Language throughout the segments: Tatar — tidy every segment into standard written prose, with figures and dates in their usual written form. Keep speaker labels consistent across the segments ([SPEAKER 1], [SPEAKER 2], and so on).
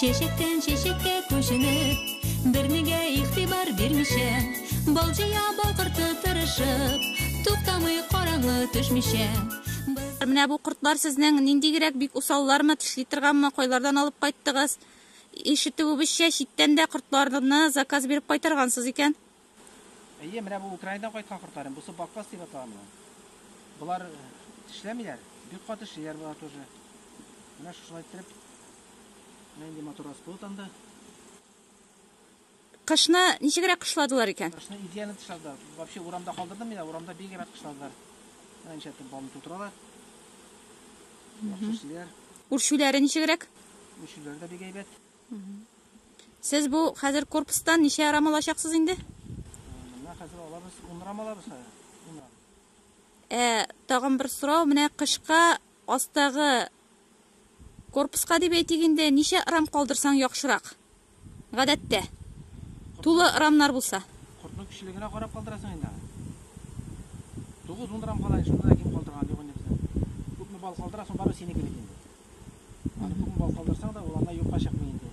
[SPEAKER 1] Şeşekten şeşekке koşunup, birniге ihtibar vermişe, balcıya balqırtı tırışıp, to'xtamay qorаңgı düşmüşe.
[SPEAKER 2] Менә бу кортлар сезнең ниндигрәк бик усаллармы, тишли торганмы, кайлардан алып кайттыгыз? Ишетүебезчә, читтән дә кортларны заказ биреп кайтаргансыз икән.
[SPEAKER 3] Әйе, менә бу Украинадан кайткан кортларым, бусы бакпас дип аталам. Булар эшләмиләр, бик каты эшләр булар тоже. Менә шулай итеп, менә инде мотор асбут анда.
[SPEAKER 2] Кышны ничегрәк кышладылар икән?
[SPEAKER 3] Кышны идеально кышладылар. Вообще урамда калдырдым мин, урамда бик рәт кышладылар. Менә ничәтеп балны тутыралар.
[SPEAKER 2] Үрчүләре ничегрәк?
[SPEAKER 3] Үрчүләре дә бик әйбәт.
[SPEAKER 2] Сез бу хәзер корпустан ничә рам алачаксыз инде?
[SPEAKER 3] Менә хәзер алабыз, 10 рам алабыз.
[SPEAKER 2] Тагын бер сорау, менә кышка астагы корпуска дип әйтгәндә ничә рам калдырсаң яхшырак? Гадәттә. Тулы рамнар булса.
[SPEAKER 3] Куртның кичлегенә карап калдырасың инде. 9-10 рам калай, шунда да ким калдырган юк инде. Күпме бал калдырасың, бары синеке бит инде. Аны күпме бал калдырсаң да, ул анда юкка чыкмый инде.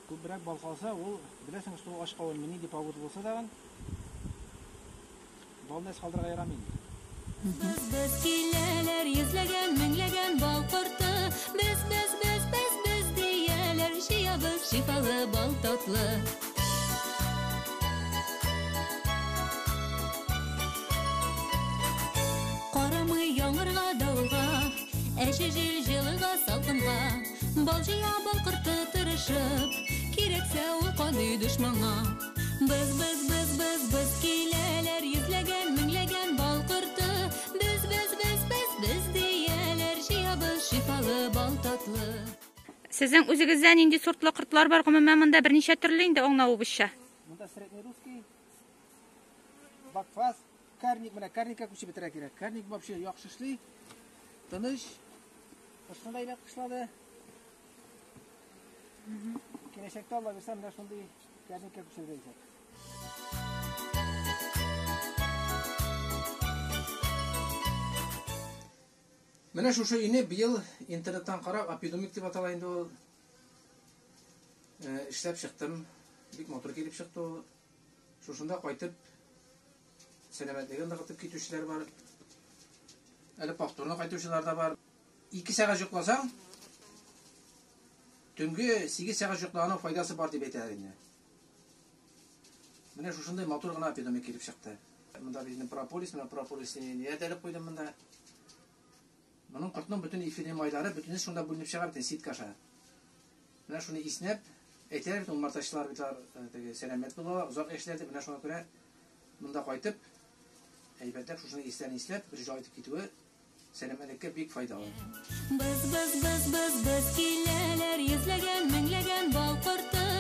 [SPEAKER 3] Күбрәк бал калса, ул беләсең, что ашка ул мини дип авыр булса да, балны калдырга ярамый.
[SPEAKER 1] Biz kileler yüzlegen, minglegen bal kurtu. Biz diyeler, şiyabız şifalı bal tatlı. Qaramay yağmurga, davulga, әші жылыға, салқынға, балжия бал kurtu tırışıp, kerekse ol qanday düşmana. Biz kileler yüzlegen, minglegen bal kurtu. Biz diyeler, şiyabız şifalı bal tatlı.
[SPEAKER 2] Сезнең үзегездә нинди сортлы кортлар бар? Гомумән монда берничә төрле инде аңлавыбызча.
[SPEAKER 3] Монда среднерусский, бакфас, карник, менә карникка күчеп бетерә кирәк. Карник вообще яхшы эшли, тыныч, кышында иләп кышлады. Киләчәктә Алла бирсә, менә шундый карникка күчерәчәк. Менә шушы ине быел интернеттан карап, апидомик дип атала инде ул. Эшләп чыктым, бик мотор килеп чыкты ул. Шушында кайтып, сәламәтлеген ныгытып китүчеләр бар. Әле повторно кайтучылар да бар. 2 сәгать йокласаң, төнге 8 сәгать йоклаганның файдасы бар дип әйтәләр инде. Менә шушындай мотор гына апидомик килеп чыкты. Монда безнең прополис, менә прополисны ниятәлеп куйдым монда. Моның кортның бүтән эфирен майлары бүтән шунда бүленеп чыгар икән ситкаша. Менә шуны иснәп, әйтәләр бит умартачлар бит сәламәт булалар, узак эшләрде, менә шуңа күрә монда кайтып, әйбәтләп шушыны исләрне исләп, бер җай итеп китүе сәламәтлеккә бик файдалы.
[SPEAKER 1] Biz kileler yüzlegen, minglegen bal kurtu.